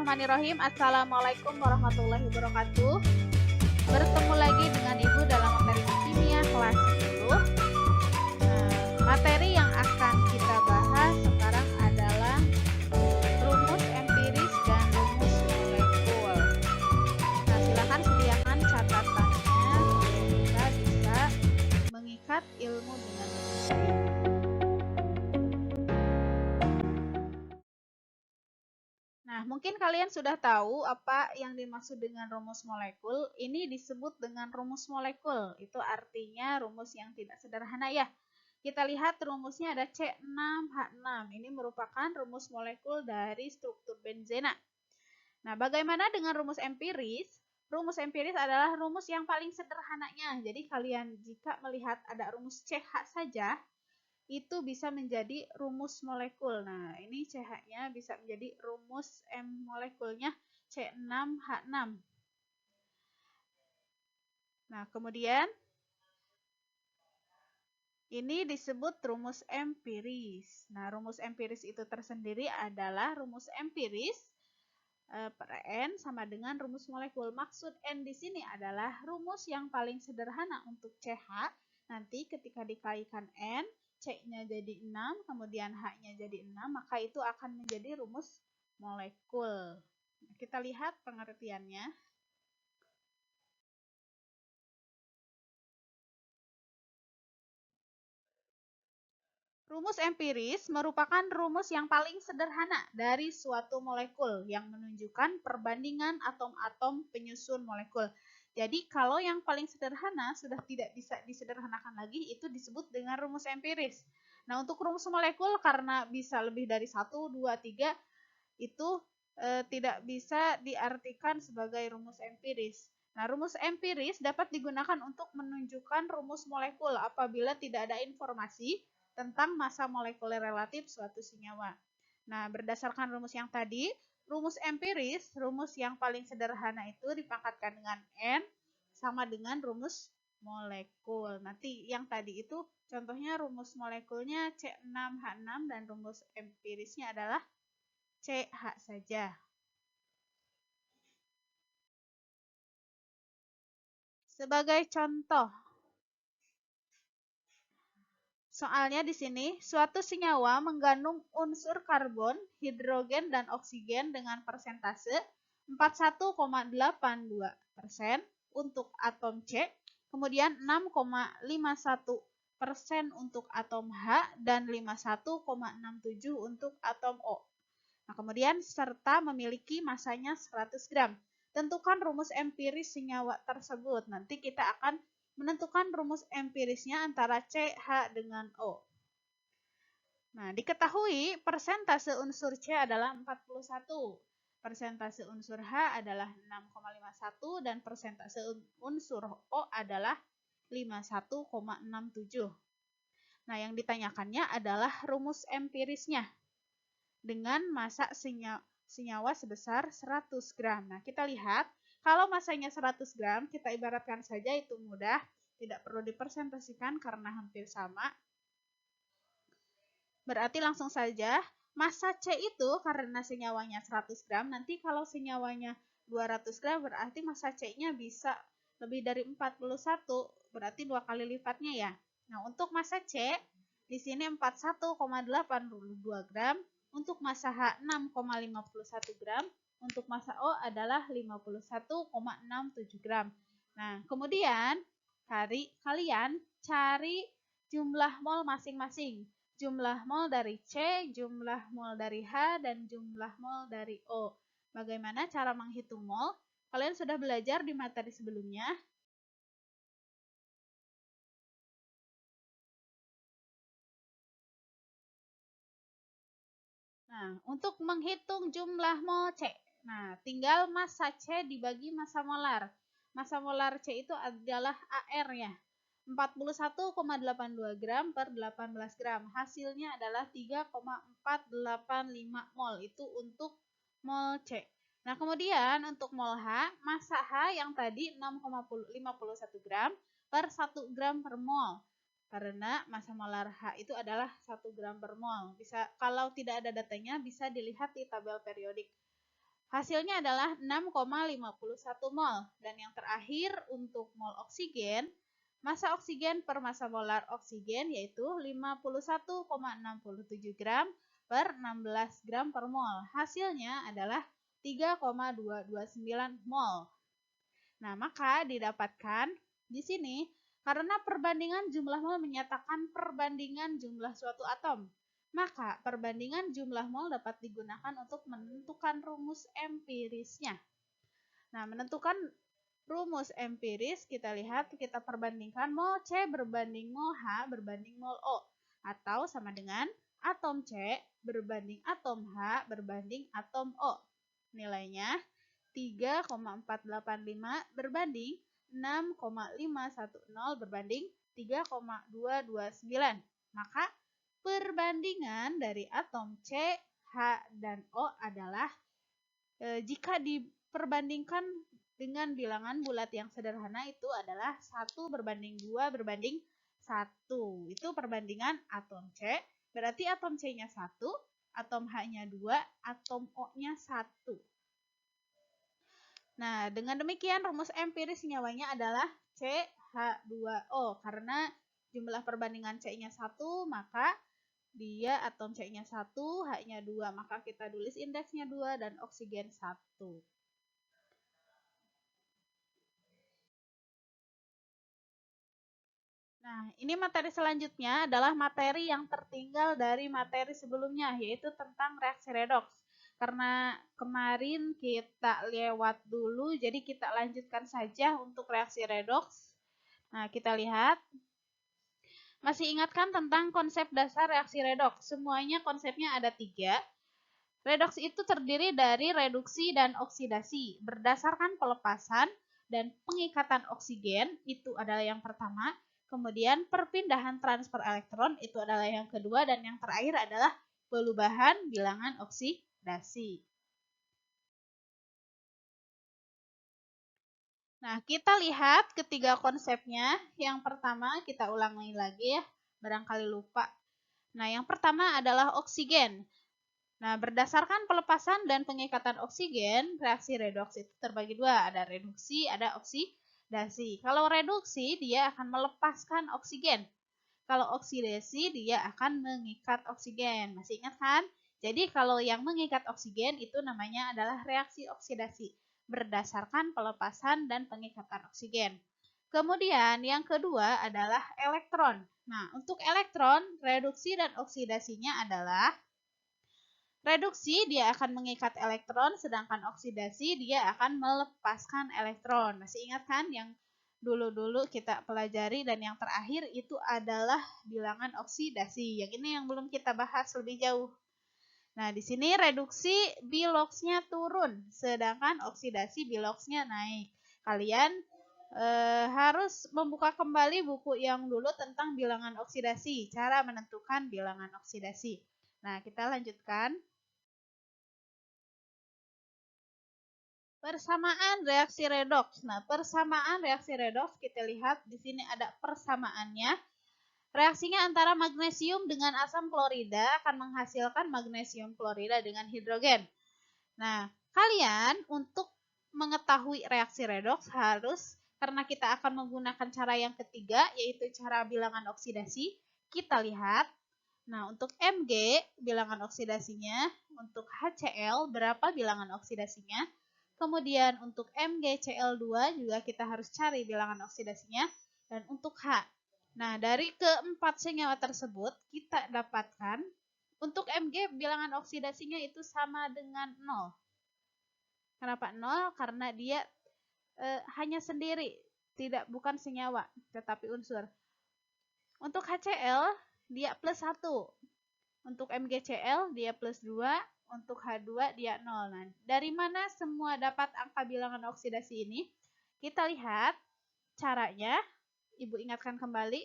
Bismillahirrahmanirrahim. Assalamualaikum warahmatullahi wabarakatuh. Bertemu lagi dengan Ibu dalam materi kimia kelas 10. Materi yang akan kita bahas sekarang adalah rumus empiris dan rumus molekul. Silakan sediakan catatannya supaya kita bisa mengikat ilmu dengan lebih baik. Mungkin kalian sudah tahu apa yang dimaksud dengan rumus molekul. Ini disebut dengan rumus molekul. Itu artinya rumus yang tidak sederhana ya. Kita lihat rumusnya ada C6H6. Ini merupakan rumus molekul dari struktur benzena. Bagaimana dengan rumus empiris? Rumus empiris adalah rumus yang paling sederhananya. Jadi kalian jika melihat ada rumus CH saja, itu bisa menjadi rumus molekul. Ini CH-nya bisa menjadi rumus M molekulnya C6H6. Kemudian ini disebut rumus empiris. Rumus empiris itu tersendiri adalah rumus empiris per N sama dengan rumus molekul. Maksud N di sini adalah rumus yang paling sederhana untuk CH. Nanti ketika dikalikan N, C-nya jadi 6, kemudian H-nya jadi 6, maka itu akan menjadi rumus molekul. Kita lihat pengertiannya. Rumus empiris merupakan rumus yang paling sederhana dari suatu molekul yang menunjukkan perbandingan atom-atom penyusun molekul. Jadi kalau yang paling sederhana sudah tidak bisa disederhanakan lagi, itu disebut dengan rumus empiris. Untuk rumus molekul karena bisa lebih dari 1, 2, 3, itu tidak bisa diartikan sebagai rumus empiris. Rumus empiris dapat digunakan untuk menunjukkan rumus molekul apabila tidak ada informasi tentang massa molekuler relatif suatu senyawa. Berdasarkan rumus yang tadi, rumus empiris, rumus yang paling sederhana itu dipangkatkan dengan N sama dengan rumus molekul. Nanti yang tadi itu contohnya rumus molekulnya C6H6 dan rumus empirisnya adalah CH saja. Sebagai contoh, soalnya di sini, suatu senyawa mengandung unsur karbon, hidrogen, dan oksigen dengan persentase 41,82% untuk atom C, kemudian 6,51% untuk atom H, dan 51,67% untuk atom O. Kemudian serta memiliki masanya 100 gram. Tentukan rumus empiris senyawa tersebut. Nanti kita akan menentukan rumus empirisnya antara CH dengan O. Diketahui persentase unsur C adalah 41, persentase unsur H adalah 6,51, dan persentase unsur O adalah 51,67. Yang ditanyakannya adalah rumus empirisnya dengan massa senyawa sebesar 100 gram. Kita lihat, kalau massanya 100 gram, kita ibaratkan saja itu mudah, tidak perlu dipersentasikan karena hampir sama. Berarti langsung saja, massa C itu karena senyawanya 100 gram, nanti kalau senyawanya 200 gram, berarti massa C-nya bisa lebih dari 41, berarti 2 kali lipatnya ya. Untuk massa C, di sini 41,82 gram, untuk massa H 6,51 gram, untuk massa O adalah 51,67 gram. Kemudian kalian cari jumlah mol masing-masing. Jumlah mol dari C, jumlah mol dari H, dan jumlah mol dari O. Bagaimana cara menghitung mol? Kalian sudah belajar di materi sebelumnya. Untuk menghitung jumlah mol C, tinggal massa C dibagi massa molar. Massa molar C itu adalah AR-nya, 41,82 gram per 18 gram. Hasilnya adalah 3,485 mol. Itu untuk mol C. Kemudian untuk mol H, massa H yang tadi 6,51 gram per 1 gram per mol. Karena massa molar H itu adalah 1 gram per mol. Kalau tidak ada datanya, bisa dilihat di tabel periodik. Hasilnya adalah 6,51 mol. Dan yang terakhir untuk mol oksigen, massa oksigen per massa molar oksigen yaitu 51,67 gram per 16 gram per mol. Hasilnya adalah 3,229 mol. Nah, maka didapatkan di sini karena perbandingan jumlah mol menyatakan perbandingan jumlah suatu atom. Maka perbandingan jumlah mol dapat digunakan untuk menentukan rumus empirisnya. Nah, menentukan rumus empiris kita lihat, kita perbandingkan mol C berbanding mol H berbanding mol O. Atau sama dengan atom C berbanding atom H berbanding atom O. Nilainya 3,485 berbanding 6,510 berbanding 3,229. Maka perbandingan dari atom C, H, dan O adalah jika diperbandingkan dengan bilangan bulat yang sederhana itu adalah 1 berbanding 2 berbanding 1. Itu perbandingan atom C, berarti atom C-nya 1, atom H-nya 2, atom O-nya 1. Nah, dengan demikian rumus empiris senyawanya adalah CH2O. Karena jumlah perbandingan C-nya 1, maka dia atom C-nya 1, H-nya 2. Maka kita tulis indeksnya 2 dan oksigen 1. Nah, ini materi selanjutnya adalah materi yang tertinggal dari materi sebelumnya, yaitu tentang reaksi redoks. Karena kemarin kita lewat dulu, jadi kita lanjutkan saja untuk reaksi redoks. Nah, kita lihat. Masih ingatkan tentang konsep dasar reaksi redoks? Semuanya konsepnya ada 3. Redoks itu terdiri dari reduksi dan oksidasi. Berdasarkan pelepasan dan pengikatan oksigen, itu adalah yang pertama. Kemudian perpindahan transfer elektron, itu adalah yang kedua. Dan yang terakhir adalah perubahan bilangan oksidasi. Nah, kita lihat ketiga konsepnya. Yang pertama, kita ulangi lagi ya, barangkali lupa. Nah, yang pertama adalah oksigen. Nah, berdasarkan pelepasan dan pengikatan oksigen, reaksi redoks itu terbagi dua. Ada reduksi, ada oksidasi. Kalau reduksi, dia akan melepaskan oksigen. Kalau oksidasi, dia akan mengikat oksigen. Masih ingat kan? Jadi, kalau yang mengikat oksigen itu namanya adalah reaksi oksidasi. Berdasarkan pelepasan dan pengikatan oksigen. Kemudian, yang kedua adalah elektron. Nah, untuk elektron, reduksi dan oksidasinya adalah reduksi dia akan mengikat elektron, sedangkan oksidasi dia akan melepaskan elektron. Masih ingat kan yang dulu-dulu kita pelajari dan yang terakhir itu adalah bilangan oksidasi. Yang ini yang belum kita bahas lebih jauh. Nah, di sini reduksi biloxnya turun, sedangkan oksidasi biloxnya naik. Kalian harus membuka kembali buku yang dulu tentang bilangan oksidasi, cara menentukan bilangan oksidasi. Nah, kita lanjutkan. Persamaan reaksi redoks. Nah, persamaan reaksi redoks kita lihat di sini ada persamaannya. Reaksinya antara magnesium dengan asam klorida akan menghasilkan magnesium klorida dengan hidrogen. Nah, kalian untuk mengetahui reaksi redoks harus, karena kita akan menggunakan cara yang ketiga, yaitu cara bilangan oksidasi. Kita lihat. Nah, untuk Mg, bilangan oksidasinya. Untuk HCl, berapa bilangan oksidasinya? Kemudian untuk MgCl2 juga kita harus cari bilangan oksidasinya. Dan untuk H. Nah, dari keempat senyawa tersebut, kita dapatkan untuk Mg bilangan oksidasinya itu sama dengan 0. Kenapa 0? Karena dia hanya sendiri, bukan senyawa, tetapi unsur. Untuk HCl, dia plus 1. Untuk MgCl, dia plus 2. Untuk H2, dia 0. Nah, dari mana semua dapat angka bilangan oksidasi ini? Kita lihat caranya. Ibu ingatkan kembali.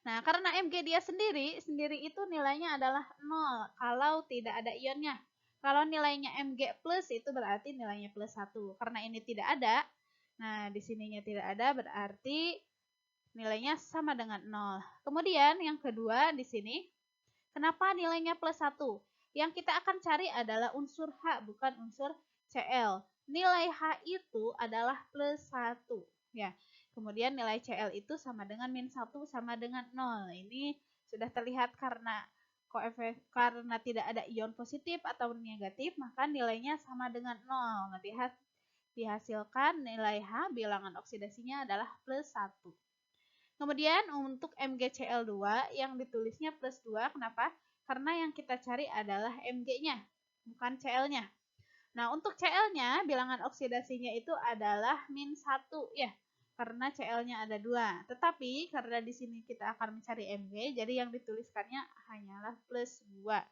Nah, karena Mg dia sendiri itu nilainya adalah 0 kalau tidak ada ionnya. Kalau nilainya Mg plus itu berarti nilainya plus 1. Karena ini tidak ada, nah di sininya tidak ada berarti nilainya sama dengan 0. Kemudian yang kedua di sini, kenapa nilainya plus 1? Yang kita akan cari adalah unsur H, bukan unsur Cl. Nilai H itu adalah plus 1. Ya. Kemudian nilai Cl itu sama dengan min 1 sama dengan 0. Ini sudah terlihat karena tidak ada ion positif atau negatif, maka nilainya sama dengan 0. Nah, dihasilkan nilai H, bilangan oksidasinya adalah plus 1. Kemudian untuk MgCl2 yang ditulisnya plus 2, kenapa? Karena yang kita cari adalah Mg-nya, bukan Cl-nya. Nah, untuk Cl-nya, bilangan oksidasinya itu adalah min 1 ya, karena Cl-nya ada 2. Tetapi karena di sini kita akan mencari Mg, jadi yang dituliskannya hanyalah plus 2.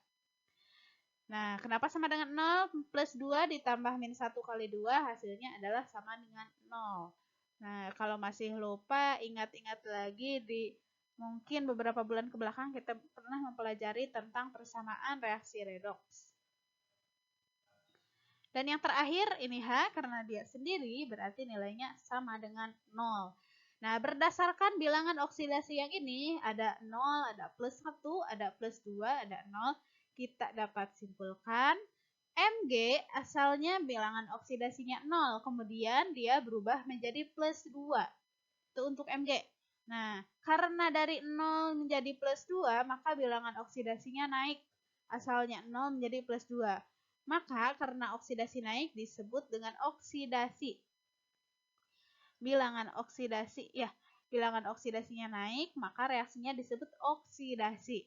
Nah, kenapa sama dengan 0? Plus 2 ditambah min 1 kali 2, hasilnya adalah sama dengan 0. Nah, kalau masih lupa, ingat-ingat lagi mungkin beberapa bulan ke belakang kita pernah mempelajari tentang persamaan reaksi redoks. Dan yang terakhir ini H, karena dia sendiri berarti nilainya sama dengan 0. Nah, berdasarkan bilangan oksidasi yang ini, ada 0, ada plus 1, ada plus 2, ada 0. Kita dapat simpulkan Mg asalnya bilangan oksidasinya 0, kemudian dia berubah menjadi plus 2. Itu untuk Mg. Nah, karena dari 0 menjadi plus 2, maka bilangan oksidasinya naik. Asalnya 0 menjadi plus 2. Maka karena oksidasi naik disebut dengan oksidasi. Bilangan oksidasinya naik, maka reaksinya disebut oksidasi.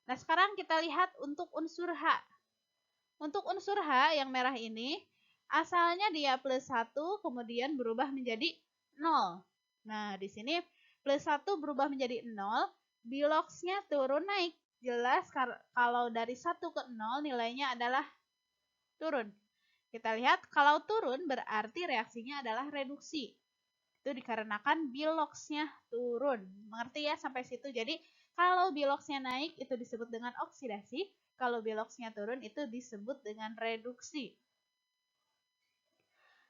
Nah, sekarang kita lihat untuk unsur H. Untuk unsur H yang merah ini, asalnya dia plus 1, kemudian berubah menjadi 0. Nah, di sini plus 1 berubah menjadi 0, biloxnya turun naik. Jelas kalau dari 1 ke 0 nilainya adalah turun. Kita lihat kalau turun berarti reaksinya adalah reduksi. Itu dikarenakan biloxnya turun. Mengerti ya sampai situ? Jadi kalau biloxnya naik itu disebut dengan oksidasi, kalau biloxnya turun itu disebut dengan reduksi.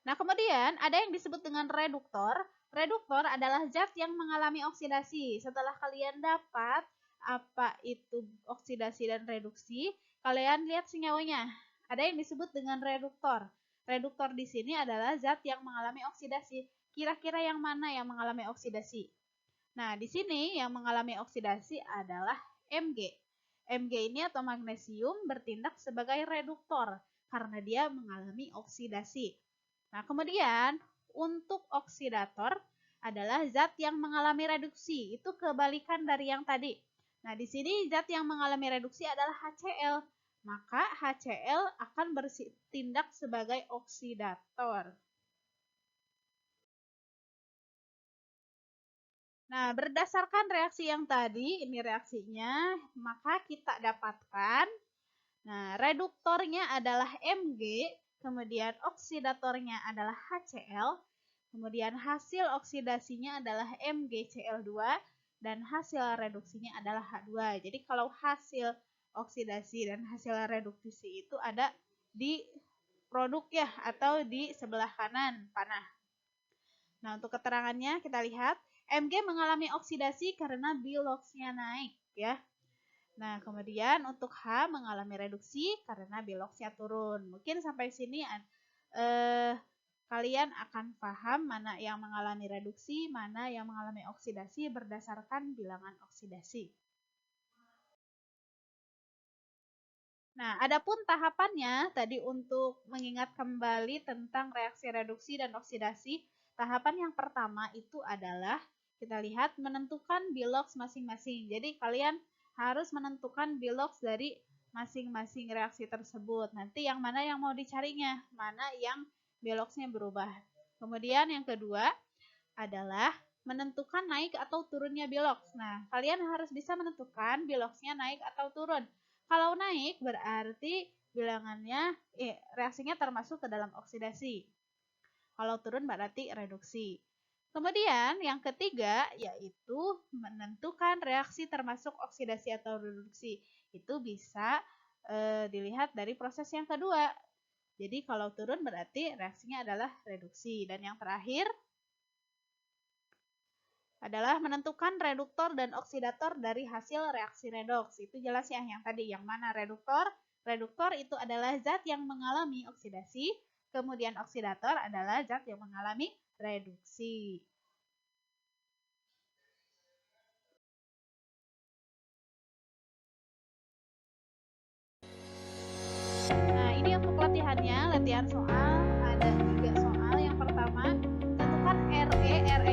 Nah, kemudian ada yang disebut dengan reduktor. Reduktor adalah zat yang mengalami oksidasi. Setelah kalian dapat apa itu oksidasi dan reduksi, kalian lihat senyawanya. Ada yang disebut dengan reduktor. Reduktor di sini adalah zat yang mengalami oksidasi. Kira-kira yang mana yang mengalami oksidasi? Nah, di sini yang mengalami oksidasi adalah Mg. Mg ini atau magnesium bertindak sebagai reduktor karena dia mengalami oksidasi. Nah, kemudian untuk oksidator adalah zat yang mengalami reduksi. Itu kebalikan dari yang tadi. Nah, di sini zat yang mengalami reduksi adalah HCl. Maka HCl akan bertindak sebagai oksidator. Nah, berdasarkan reaksi yang tadi, ini reaksinya, maka kita dapatkan, nah, reduktornya adalah Mg, kemudian oksidatornya adalah HCl, kemudian hasil oksidasinya adalah MgCl2, dan hasil reduksinya adalah H2. Jadi kalau hasil oksidasi dan hasil reduksi itu ada di produk ya, atau di sebelah kanan panah. Nah, untuk keterangannya kita lihat, Mg mengalami oksidasi karena biloxnya naik ya. Nah, kemudian untuk H mengalami reduksi karena biloxnya turun. Mungkin sampai sini kalian akan paham mana yang mengalami reduksi, mana yang mengalami oksidasi berdasarkan bilangan oksidasi. Nah, adapun tahapannya tadi untuk mengingat kembali tentang reaksi reduksi dan oksidasi, tahapan yang pertama itu adalah kita lihat menentukan bilox masing-masing. Jadi kalian harus menentukan bilox dari masing-masing reaksi tersebut. Nanti yang mana yang mau dicarinya, mana yang biloxnya berubah. Kemudian yang kedua adalah menentukan naik atau turunnya bilox. Nah, kalian harus bisa menentukan biloxnya naik atau turun. Kalau naik berarti bilangannya reaksinya termasuk ke dalam oksidasi. Kalau turun berarti reduksi. Kemudian yang ketiga yaitu menentukan reaksi termasuk oksidasi atau reduksi. Itu bisa dilihat dari proses yang kedua. Jadi kalau turun berarti reaksinya adalah reduksi. Dan yang terakhir adalah menentukan reduktor dan oksidator dari hasil reaksi redoks. Itu jelas ya yang tadi, yang mana reduktor, Reduktor itu adalah zat yang mengalami oksidasi, kemudian oksidator adalah zat yang mengalami reduksi. Nah, ini untuk latihannya, latihan soal ada 3 soal. Yang pertama, tentukan RE. RE